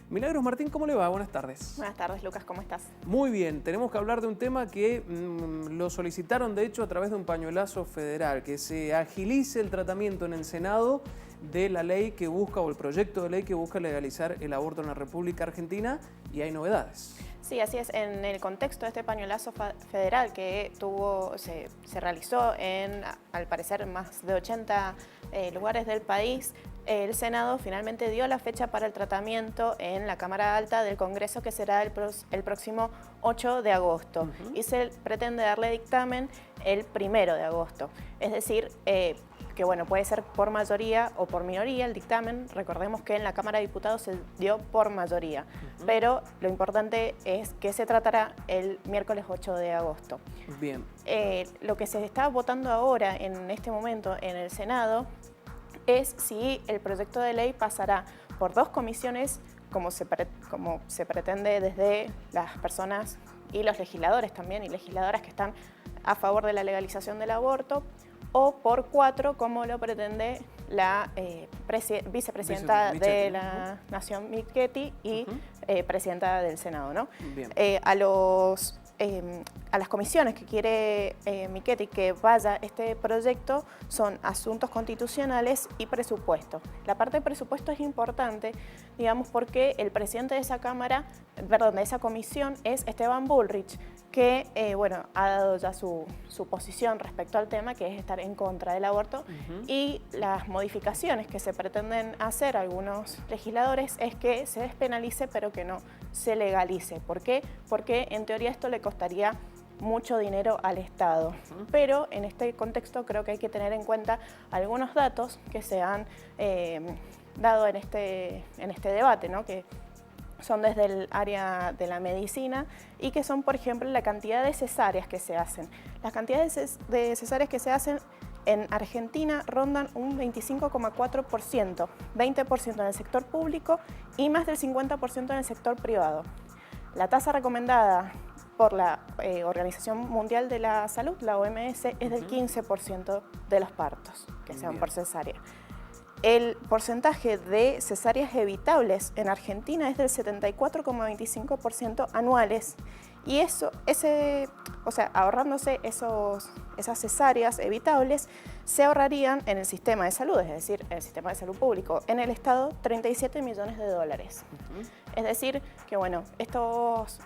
Milagros Martín, ¿cómo le va? Buenas tardes. Buenas tardes, Lucas, ¿cómo estás? Muy bien, tenemos que hablar de un tema que lo solicitaron de hecho a través de un pañuelazo federal, que se agilice el tratamiento en el Senado de la ley que busca, o el proyecto de ley que busca legalizar el aborto en la República Argentina, y hay novedades. Sí, así es. En el contexto de este pañuelazo federal que se realizó en, al parecer, más de 80 lugares del país, el Senado finalmente dio la fecha para el tratamiento en la Cámara Alta del Congreso, que será el próximo 8 de agosto. Y se pretende darle dictamen el 1 de agosto. Es decir, que bueno, puede ser por mayoría o por minoría el dictamen. Recordemos que en la Cámara de Diputados se dio por mayoría, pero lo importante es que se tratará el miércoles 8 de agosto. Bien. Lo que se está votando ahora, en este momento, en el Senado, es si el proyecto de ley pasará por 2 comisiones, como se pretende desde las personas y los legisladores también, y legisladoras que están a favor de la legalización del aborto, o por 4, como lo pretende la vicepresidenta de la Nación, Michetti, y presidenta del Senado, ¿no? Bien. A las comisiones que quiere Michetti que vaya este proyecto son asuntos constitucionales y presupuesto. La parte de presupuesto es importante, digamos, porque el presidente de esa de esa comisión es Esteban Bullrich, que bueno, ha dado ya su posición respecto al tema, que es estar en contra del aborto, y las modificaciones que se pretenden hacer algunos legisladores es que se despenalice pero que no se legalice. ¿Por qué? Porque en teoría esto le costaría mucho dinero al Estado, pero en este contexto creo que hay que tener en cuenta algunos datos que se han dado en este debate, ¿no? Que son desde el área de la medicina y que son, por ejemplo, la cantidad de cesáreas que se hacen. Las cantidades de cesáreas que se hacen en Argentina rondan un 25,4%, 20% en el sector público y más del 50% en el sector privado. La tasa recomendada por la Organización Mundial de la Salud, la OMS, es del 15% de los partos que se dan por cesárea. El porcentaje de cesáreas evitables en Argentina es del 74,25% anuales. Y ahorrándose esas cesáreas evitables, se ahorrarían en el sistema de salud, es decir, en el sistema de salud público, en el Estado, 37 millones de dólares. Es decir, que bueno, estos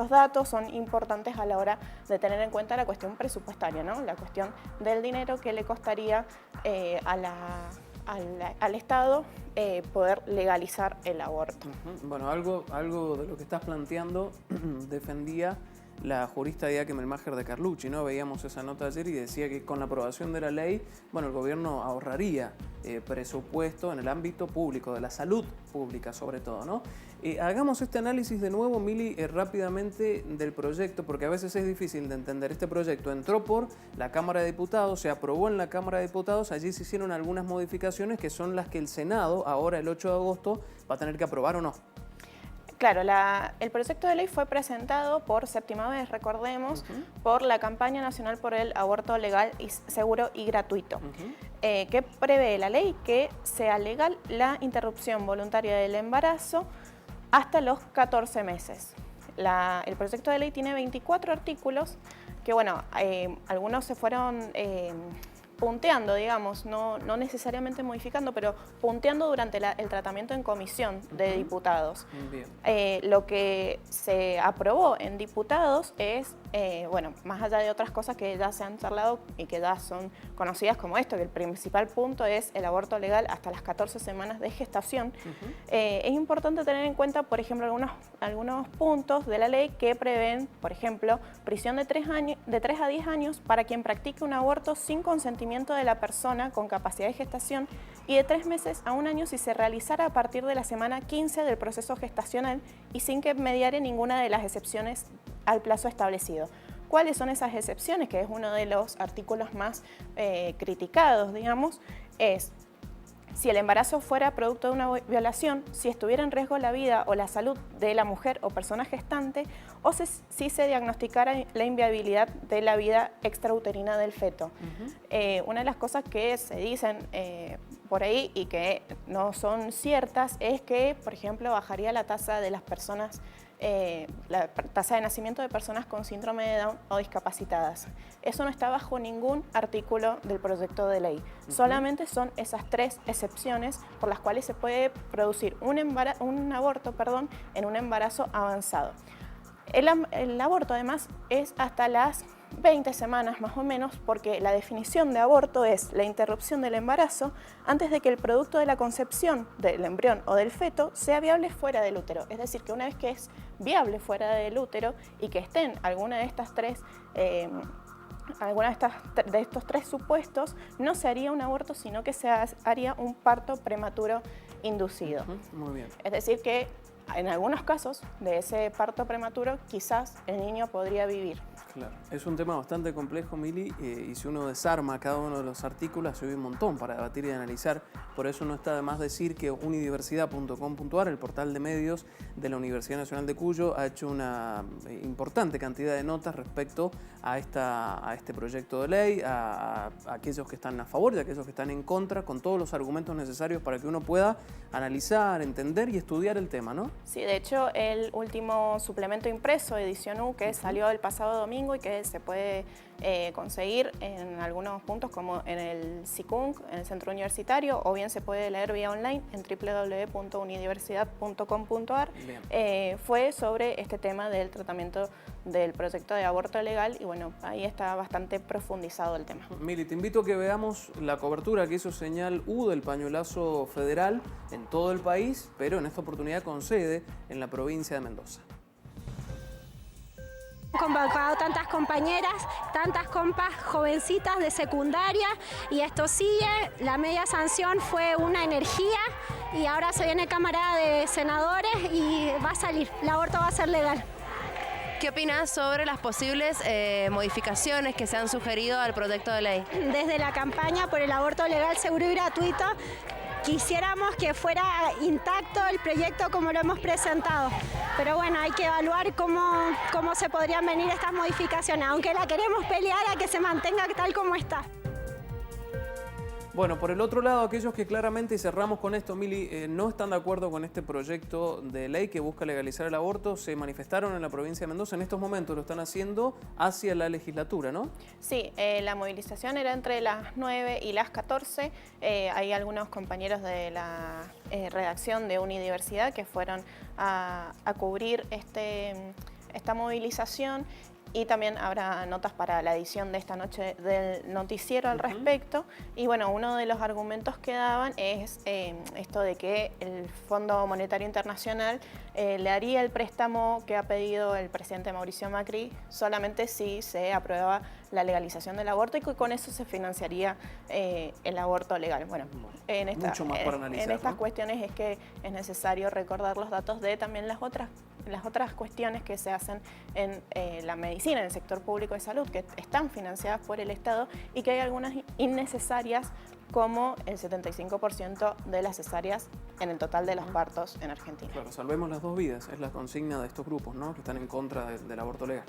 datos son importantes a la hora de tener en cuenta la cuestión presupuestaria, ¿no? La cuestión del dinero que le costaría al Estado poder legalizar el aborto. Bueno, algo de lo que estás planteando defendía la jurista Diana Melmacher de Carlucci, ¿no? Veíamos esa nota ayer y decía que con la aprobación de la ley, bueno, el gobierno ahorraría presupuesto en el ámbito público, de la salud pública sobre todo, ¿no? Hagamos este análisis de nuevo, Mili, rápidamente del proyecto, porque a veces es difícil de entender. Este proyecto entró por la Cámara de Diputados, se aprobó en la Cámara de Diputados, allí se hicieron algunas modificaciones que son las que el Senado, ahora el 8 de agosto, va a tener que aprobar o no. Claro, el proyecto de ley fue presentado por séptima vez, recordemos, por la Campaña Nacional por el Aborto Legal, Seguro y Gratuito, que prevé la ley que sea legal la interrupción voluntaria del embarazo hasta los 14 meses. El proyecto de ley tiene 24 artículos que, bueno, algunos se fueron punteando, digamos, no necesariamente modificando, pero punteando durante el tratamiento en comisión de diputados. Lo que se aprobó en diputados es, bueno, más allá de otras cosas que ya se han charlado y que ya son conocidas como esto, que el principal punto es el aborto legal hasta las 14 semanas de gestación. Es importante tener en cuenta, por ejemplo, algunos puntos de la ley que prevén, por ejemplo, prisión de 3 a 10 años para quien practique un aborto sin consentimiento de la persona con capacidad de gestación y de 3 meses a 1 año si se realizara a partir de la semana 15 del proceso gestacional y sin que mediare ninguna de las excepciones al plazo establecido. ¿Cuáles son esas excepciones? Que es uno de los artículos más criticados, digamos, es si el embarazo fuera producto de una violación, si estuviera en riesgo la vida o la salud de la mujer o persona gestante, o si se diagnosticara la inviabilidad de la vida extrauterina del feto. Una de las cosas que se dicen por ahí y que no son ciertas es que, por ejemplo, bajaría la tasa de las personas, la tasa de nacimiento de personas con síndrome de Down o discapacitadas. Eso no está bajo ningún artículo del proyecto de ley. Solamente son esas 3 excepciones por las cuales se puede producir un aborto en un embarazo avanzado. El aborto además es hasta las 20 semanas más o menos, porque la definición de aborto es la interrupción del embarazo antes de que el producto de la concepción del embrión o del feto sea viable fuera del útero. Es decir, que una vez que es viable fuera del útero y que estén alguna de estas de estos 3 supuestos, no se haría un aborto, sino que se haría un parto prematuro inducido. Muy bien. Es decir, que en algunos casos de ese parto prematuro quizás el niño podría vivir. Claro, es un tema bastante complejo, Mili, y si uno desarma cada uno de los artículos, hay un montón para debatir y analizar. Por eso no está de más decir que unidiversidad.com.ar, el portal de medios de la Universidad Nacional de Cuyo, ha hecho una importante cantidad de notas respecto a este proyecto de ley, a aquellos que están a favor y a aquellos que están en contra, con todos los argumentos necesarios para que uno pueda analizar, entender y estudiar el tema, ¿no? Sí, de hecho, el último suplemento impreso, edición U, que salió el pasado domingo y que se puede conseguir en algunos puntos como en el CICUNC, en el Centro Universitario, o bien se puede leer vía online en www.unidiversidad.com.ar, fue sobre este tema del tratamiento del proyecto de aborto legal y bueno, ahí está bastante profundizado el tema. Mili, te invito a que veamos la cobertura que hizo Señal U del pañuelazo federal en todo el país, pero en esta oportunidad con sede en la provincia de Mendoza. Convocado tantas compañeras, tantas compas jovencitas de secundaria y esto sigue, la media sanción fue una energía y ahora se viene Cámara de Senadores y va a salir, el aborto va a ser legal. ¿Qué opinas sobre las posibles modificaciones que se han sugerido al proyecto de ley? Desde la campaña por el aborto legal, seguro y gratuito, quisiéramos que fuera intacto el proyecto como lo hemos presentado, pero bueno, hay que evaluar cómo se podrían venir estas modificaciones, aunque la queremos pelear a que se mantenga tal como está. Bueno, por el otro lado, aquellos que claramente, y cerramos con esto, Mili, no están de acuerdo con este proyecto de ley que busca legalizar el aborto, se manifestaron en la provincia de Mendoza, en estos momentos lo están haciendo hacia la legislatura, ¿no? Sí, la movilización era entre las 9 y las 14, hay algunos compañeros de la redacción de Unidiversidad que fueron a cubrir esta movilización. Y también habrá notas para la edición de esta noche del noticiero al respecto. Y bueno, uno de los argumentos que daban es esto de que el Fondo Monetario Internacional le haría el préstamo que ha pedido el presidente Mauricio Macri solamente si se aprueba la legalización del aborto y que con eso se financiaría el aborto legal. Bueno, en mucho más para analizar, en estas ¿no? cuestiones es que es necesario recordar los datos de también las otras cuestiones que se hacen en la medicina, en el sector público de salud, que están financiadas por el Estado y que hay algunas innecesarias, como el 75% de las cesáreas en el total de los partos en Argentina. Claro, salvemos las 2 vidas, es la consigna de estos grupos, ¿no?, que están en contra del aborto legal.